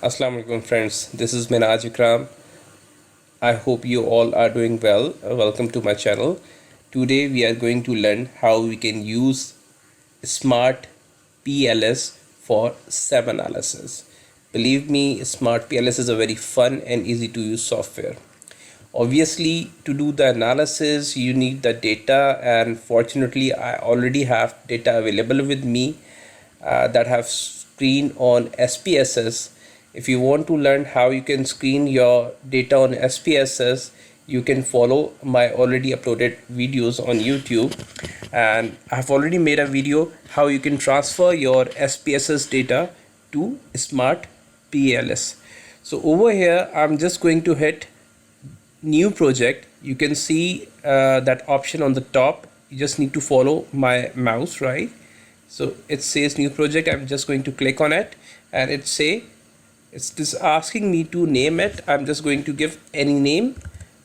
Assalamu alaikum friends, this is Minaj Ikram. I hope you all are doing well. Welcome to my channel. Today we are going to learn how we can use SmartPls for SEM analysis. Believe me, SmartPls is a very fun and easy to use software. Obviously, to do the analysis you need the data, and fortunately I already have data available with me that have screened on SPSS. If you want to learn how you can screen your data on SPSS, you can follow my already uploaded videos on YouTube, and I've already made a video how you can transfer your SPSS data to SmartPls. So over here I'm just going to hit new project. You can see that option on the top. You just need to follow my mouse, right? So it says new project. I'm just going to click on it, and it's just asking me to name it. I'm just going to give any name.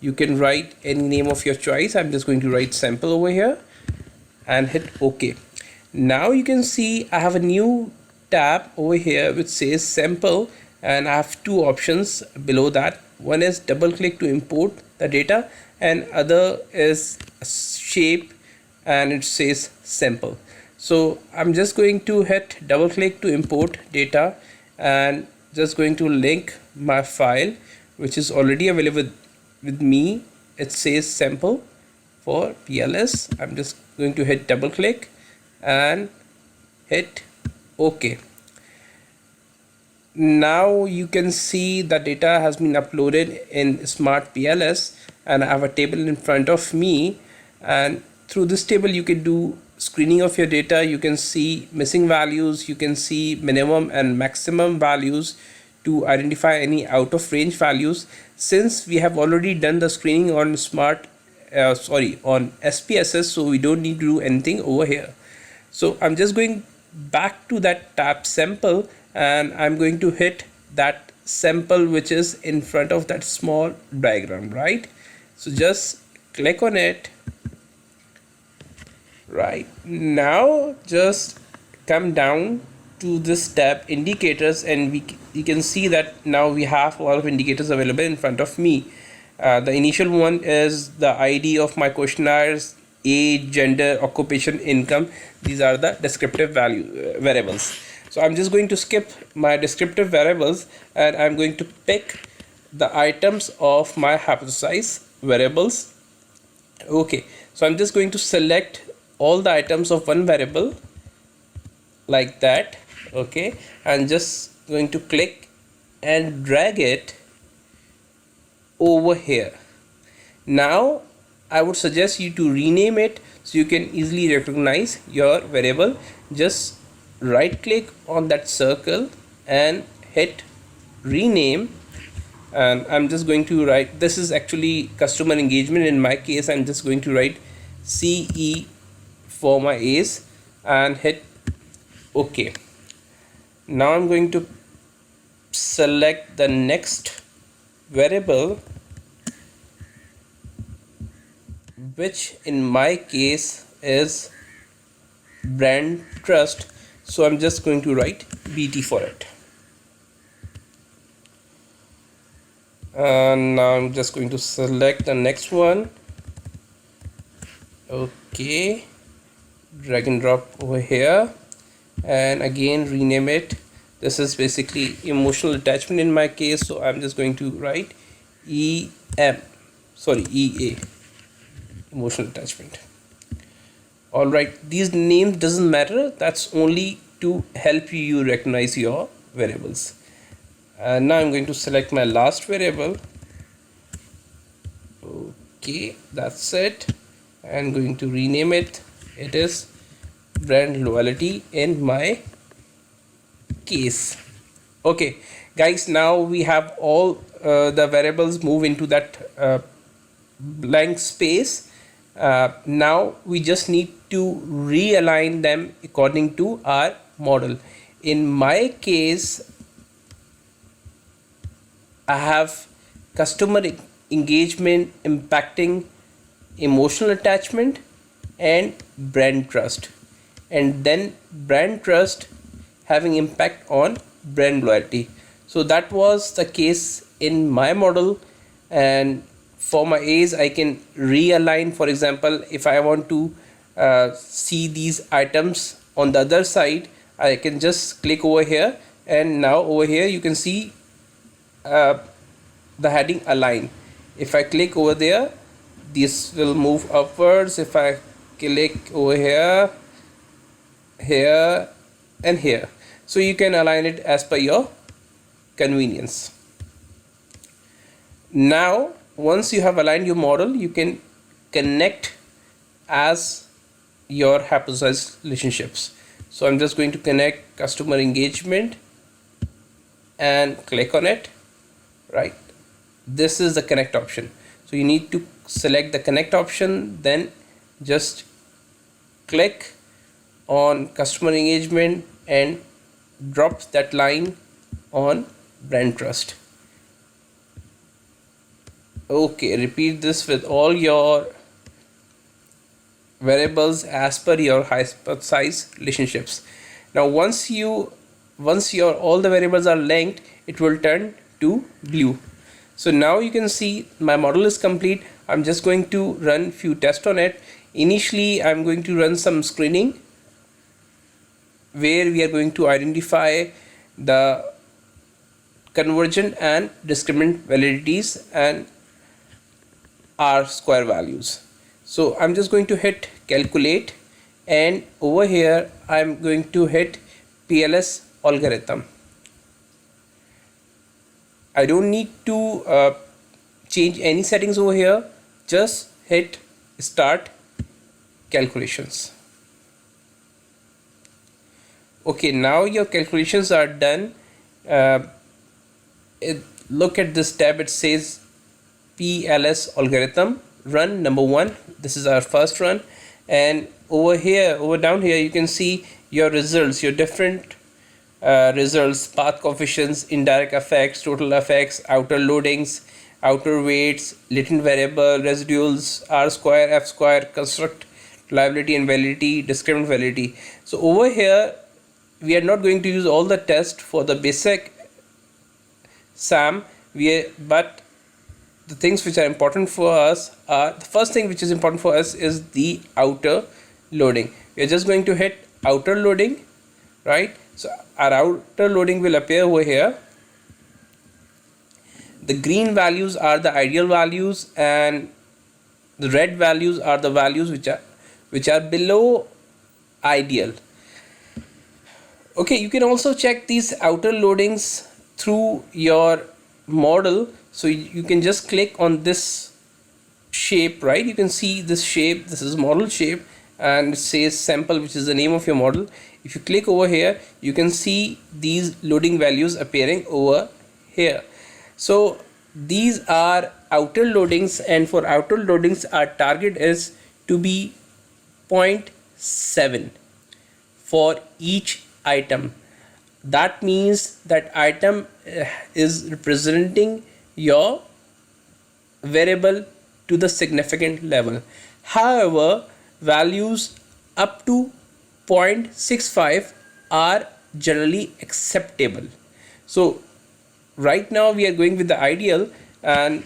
You can write any name of your choice. I'm just going to write sample over here and hit OK. Now you can see I have a new tab over here which says sample, and I have two options below that. One is double click to import the data, and other is shape and it says sample. So I'm just going to hit double click to import data and just going to link my file which is already available with me. It says sample for PLS. I'm just going to hit double click and hit OK. Now you can see the data has been uploaded in SmartPls, and I have a table in front of me, and through this table you can do screening of your data. You can see missing values, you can see minimum and maximum values to identify any out of range values. Since we have already done the screening on on SPSS, so we don't need to do anything over here. So I'm just going back to that tab sample, and I'm going to hit that sample which is in front of that small diagram, right? So just click on it. Right now just come down to this tab indicators, and you can see that now we have a lot of indicators available in front of me. The initial one is the ID of my questionnaires, age, gender, occupation, income. These are the descriptive variables. So I'm just going to skip my descriptive variables, and I'm going to pick the items of my hypothesize variables. Okay, so I'm just going to select all the items of one variable like that. Okay, and just going to click and drag it over here. Now I would suggest you to rename it so you can easily recognize your variable. Just right click on that circle and hit rename, and I'm just going to write, this is actually customer engagement. In my case I'm just going to write CE for my A's and hit OK. Now I'm going to select the next variable, which in my case is brand trust. So I'm just going to write BT for it. And now I'm just going to select the next one. Okay, drag and drop over here, and again rename it. This is basically emotional attachment in my case, so I'm just going to write EA, emotional attachment. All right, these names doesn't matter, that's only to help you recognize your variables. And now I'm going to select my last variable. Okay, that's it. I'm going to rename it. It is brand loyalty in my case. Okay guys, now we have all the variables move into that blank space. Now we just need to realign them according to our model. In my case I have customer engagement impacting emotional attachment and brand trust, and then brand trust having impact on brand loyalty. So that was the case in my model, and for my A's I can realign. For example, if I want to see these items on the other side, I can just click over here, and now over here you can see uh, the heading align. If I click over there, this will move upwards. If I click over here, here and here, so you can align it as per your convenience. Now once you have aligned your model, you can connect as your hypothesized relationships. So I'm just going to connect customer engagement and click on it. Right, this is the connect option. So you need to select the connect option, then just click on customer engagement and drop that line on brand trust. Okay, repeat this with all your variables as per your hypothesized relationships. Now once your all the variables are linked, it will turn to blue. So now you can see my model is complete. I'm just going to run few tests on it. Initially I'm going to run some screening where we are going to identify the convergent and discriminant validities and R square values. So I'm just going to hit calculate, and over here I'm going to hit PLS algorithm. I don't need to change any settings over here, just hit start calculations. Okay, now your calculations are done. Look at this tab, it says PLS algorithm run number 1. This is our first run, and over down here you can see your results, your different results: path coefficients, indirect effects, total effects, outer loadings, outer weights, latent variable, residuals, R square, F square, construct, reliability and validity, discriminant validity. So over here we are not going to use all the tests for the basic SAM, but the things which are important for us are, the first thing which is important for us is the outer loading. We are just going to hit outer loading, right? So our outer loading will appear over here. The green values are the ideal values, and the red values are the values which are below ideal. Okay, you can also check these outer loadings through your model. So you can just click on this shape, right? You can see this shape, this is model shape, and it says sample, which is the name of your model. If you click over here, you can see these loading values appearing over here. So these are outer loadings, and for outer loadings our target is to be 0.7 for each item. That means that item is representing your variable to the significant level. However, values up to 0.65 are generally acceptable. So right now we are going with the ideal, and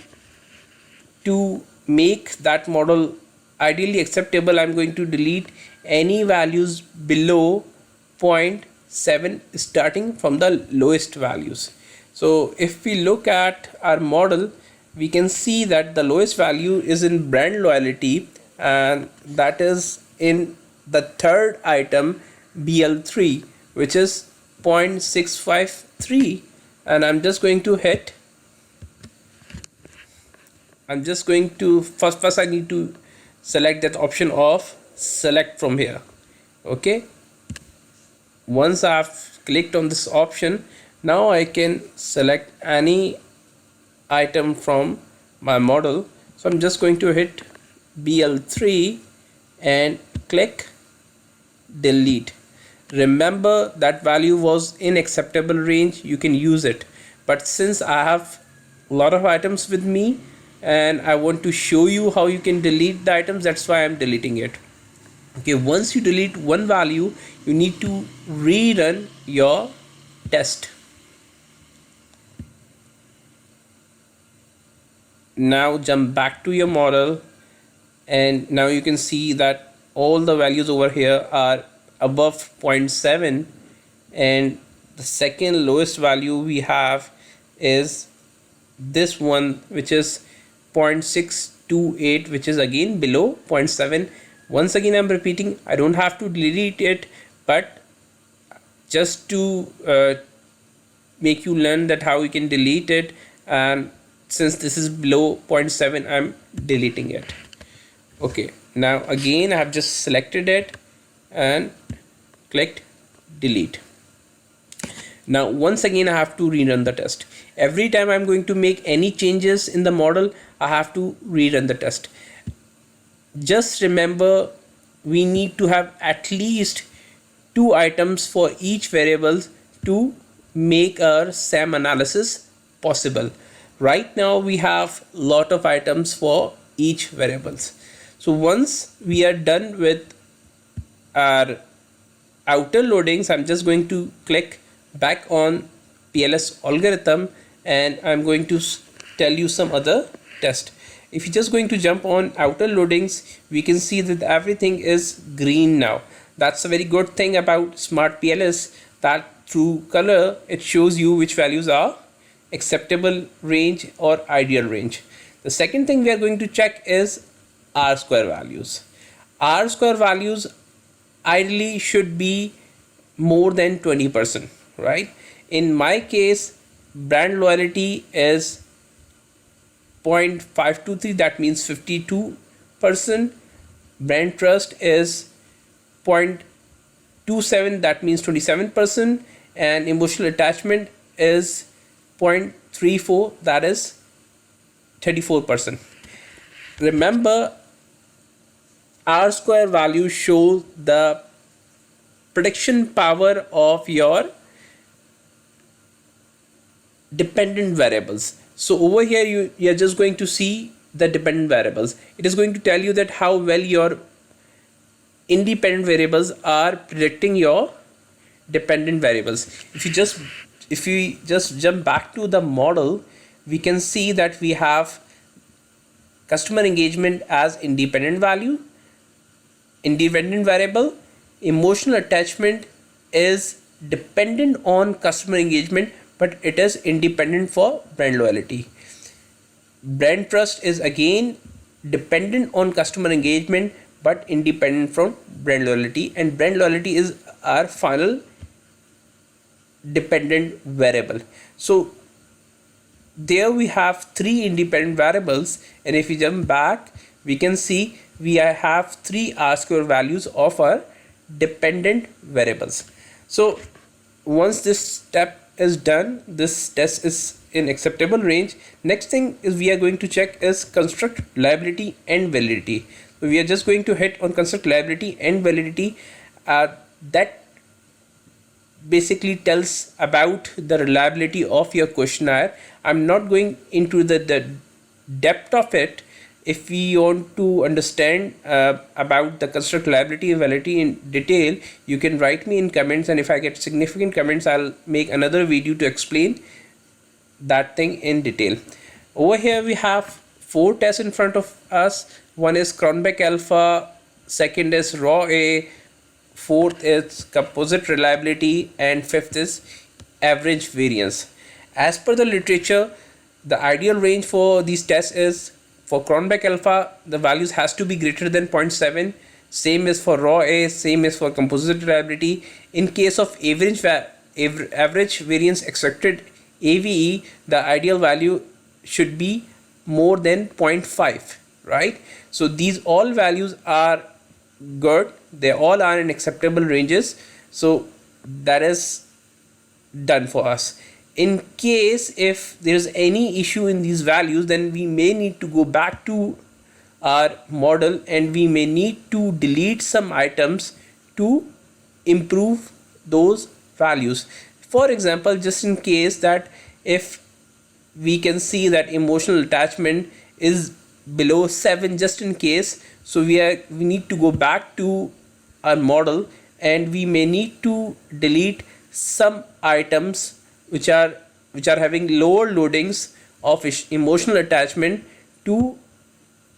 to make that model ideally acceptable, I'm going to delete any values below 0.7 starting from the lowest values. So if we look at our model, we can see that the lowest value is in brand loyalty, and that is in the third item BL3, which is 0.653, and I'm just going to first I need to select that option of select from here. Okay, once I've clicked on this option, now I can select any item from my model. So I'm just going to hit BL3 and click delete. Remember that value was in acceptable range, you can use it, but since I have a lot of items with me and I want to show you how you can delete the items, that's why I'm deleting it. Okay, once you delete one value, you need to rerun your test. Now jump back to your model, and now you can see that all the values over here are above 0.7, and the second lowest value we have is this one, which is 0.628, which is again below 0.7. Once again, I'm repeating, I don't have to delete it, but just to make you learn that how you can delete it, and since this is below 0.7, I'm deleting it. Okay, now again I have just selected it and clicked delete. Now once again I have to rerun the test. Every time I'm going to make any changes in the model, I have to rerun the test. Just remember, we need to have at least 2 items for each variable to make our SEM analysis possible. Right now we have lot of items for each variables. So once we are done with our outer loadings, I'm just going to click back on PLS algorithm, and I'm going to tell you some other test. If you're just going to jump on outer loadings, we can see that everything is green now. That's a very good thing about SmartPls, that through color it shows you which values are acceptable range or ideal range. The second thing we are going to check is R-square values. R-square values ideally should be more than 20%, right? In my case, brand loyalty is 0.523, that means 52%. Brand trust is 0.27, that means 27%, and emotional attachment is 0.34, that is 34%. Remember, R-square value shows the prediction power of your dependent variables. So over here you are just going to see the dependent variables. It is going to tell you that how well your independent variables are predicting your dependent variables. If we just jump back to the model, we can see that we have customer engagement as independent variable. Emotional attachment is dependent on customer engagement, but it is independent for brand loyalty. Brand trust is again dependent on customer engagement but independent from brand loyalty, and brand loyalty is our final dependent variable. So there we have 3 independent variables, and if we jump back, we can see we have 3 R-square values of our dependent variables. So once this step is done, this test is in acceptable range. Next thing is we are going to check is construct liability and validity. So we are just going to hit on construct liability and validity. That basically tells about the reliability of your questionnaire. I'm not going into the depth of it. If we want to understand about the construct liability and validity in detail, you can write me in comments, and if I get significant comments, I'll make another video to explain that thing in detail. Over here we have 4 tests in front of us. One is Cronbach alpha, second is raw A, fourth is composite reliability, and fifth is average variance. As per the literature, the ideal range for these tests is for Cronbach alpha, the values has to be greater than 0.7. Same is for raw A, same is for composite reliability. In case of average variance expected AVE, the ideal value should be more than 0.5, right? So these all values are good. They all are in acceptable ranges. So that is done for us. In case if there's any issue in these values, then we may need to go back to our model and we may need to delete some items to improve those values. For example, just in case that if we can see that emotional attachment is below 7, just in case, so we need to go back to our model and we may need to delete some items which are having lower loadings of emotional attachment to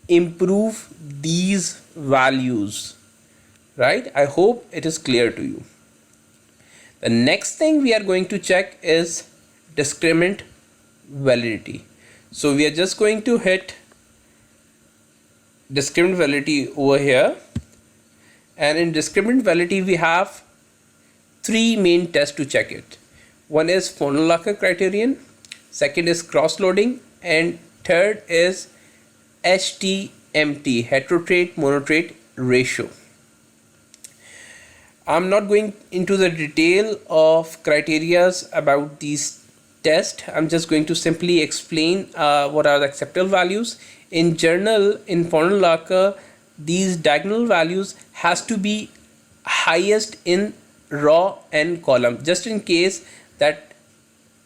improve these values, right? I hope it is clear to you. The next thing we are going to check is discriminant validity. So we are just going to hit discriminant validity over here, and in discriminant validity we have three main tests to check it. One is Fonolacker criterion, second is cross-loading, and third is HTMT, heterotrait monotrait ratio. I'm not going into the detail of criterias about these tests. I'm just going to simply explain what are the acceptable values. In general, in Fonolacker, these diagonal values has to be highest in row and column. Just in case that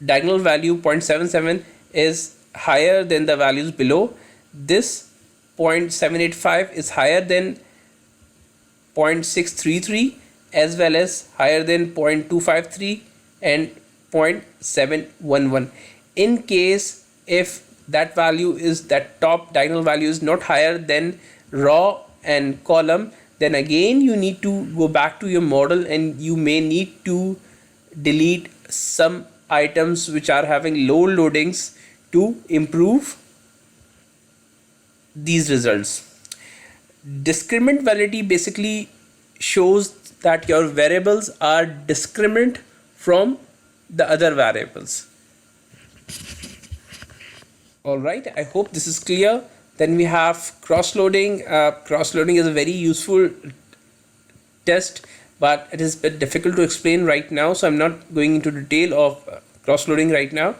diagonal value 0.77 is higher than the values below, this 0.785 is higher than 0.633 as well as higher than 0.253 and 0.711. In case if that value is, that top diagonal value is not higher than row and column, then again you need to go back to your model and you may need to delete some items which are having low loadings to improve these results. Discriminant validity basically shows that your variables are discriminant from the other variables. Alright, I hope this is clear. Then we have cross-loading. Cross-loading is a very useful test, but it is a bit difficult to explain right now, so I'm not going into detail of cross-loading right now.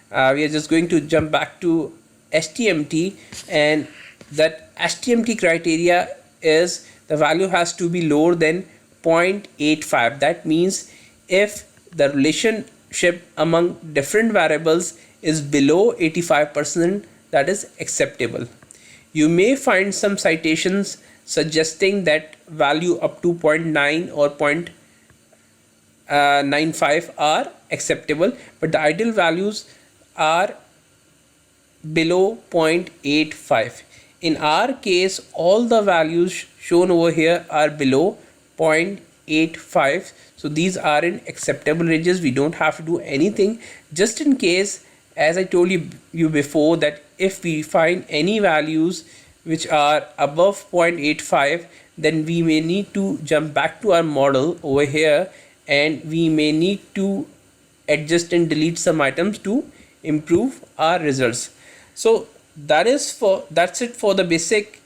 We are just going to jump back to HTMT, and that HTMT criteria is the value has to be lower than 0.85. That means if the relationship among different variables is below 85%, that is acceptable. You may find some citations suggesting that value up to 0.9 or 0.95 are acceptable, but the ideal values are below 0.85. In our case, all the values shown over here are below 0.85, so these are in acceptable ranges. We don't have to do anything. Just in case, as I told you before, that if we find any values which are above 0.85, then we may need to jump back to our model over here, and we may need to adjust and delete some items to improve our results. So that's it for the basic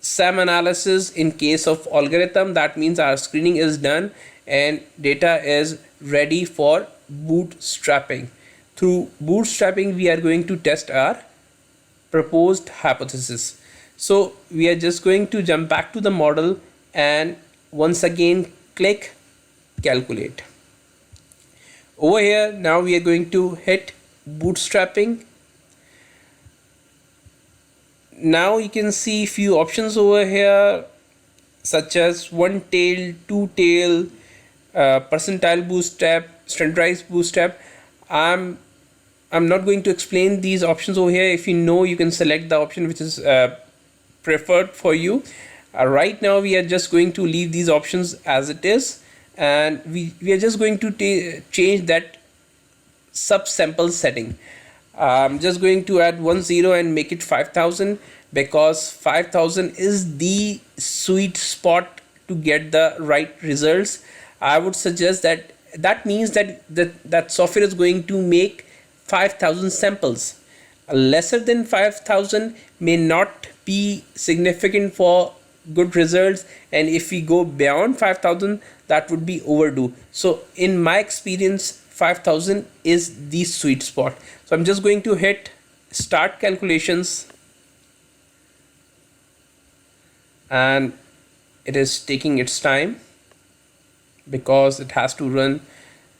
SEM analysis in case of algorithm. That means our screening is done and data is ready for bootstrapping. Through bootstrapping, we are going to test our proposed hypothesis. So we are just going to jump back to the model and once again click calculate. Over here, now we are going to hit bootstrapping. Now you can see few options over here, such as one tail, two tail, percentile bootstrap, standardized bootstrap. I'm not going to explain these options over here. If you know, you can select the option which is preferred for you. Right now we are just going to leave these options as it is, and we are just going to change that subsample setting. I'm just going to add 10 and make it 5000, because 5000 is the sweet spot to get the right results. I would suggest that means that software is going to make 5000 samples. Lesser than 5000 may not be significant for good results, and if we go beyond 5000, that would be overdue. So in my experience, 5000 is the sweet spot. So I'm just going to hit start calculations, and it is taking its time because it has to run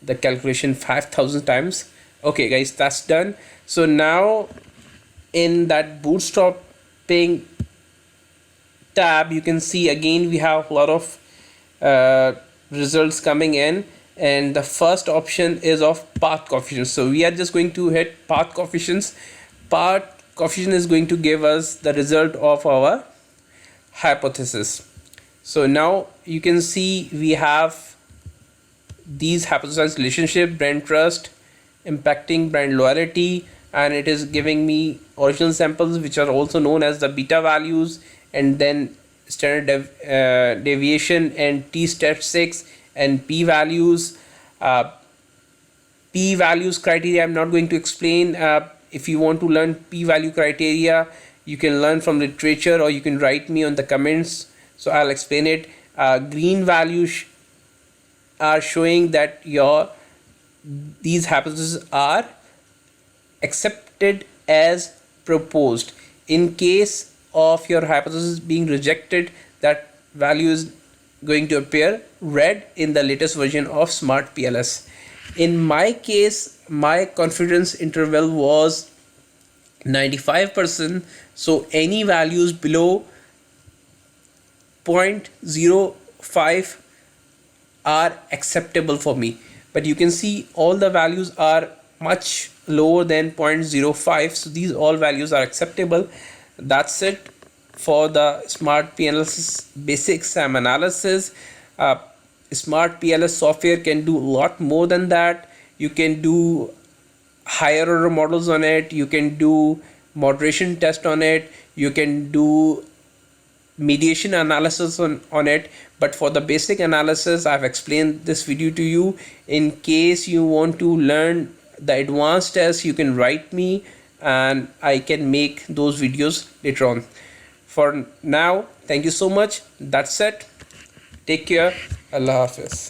the calculation 5000 times. Okay guys, that's done. So now in that bootstrapping tab, you can see again we have a lot of results coming in, and the first option is of path coefficients. So we are just going to hit path coefficients. Path coefficient is going to give us the result of our hypothesis. So now you can see we have these hypothesized relationship: brand trust impacting brand loyalty, and it is giving me original samples, which are also known as the beta values, and then standard deviation and t statistics and p values. P values criteria I'm not going to explain. If you want to learn p value criteria, you can learn from literature, or you can write me on the comments, so I'll explain it. Green values are showing that these hypotheses are accepted as proposed. In case of your hypothesis being rejected, that value is going to appear red in the latest version of SmartPls. In my case, my confidence interval was 95%, so any values below 0.05 are acceptable for me. But you can see all the values are much lower than 0.05, so these all values are acceptable. That's it for the SmartPls basic SEM analysis. SmartPls software can do a lot more than that. You can do higher order models on it, you can do moderation test on it, you can do mediation analysis on it. But for the basic analysis, I've explained this video to you. In case you want to learn the advanced tests, you can write me and I can make those videos later on. For now, thank you so much. That's it. Take care. Allah Hafiz.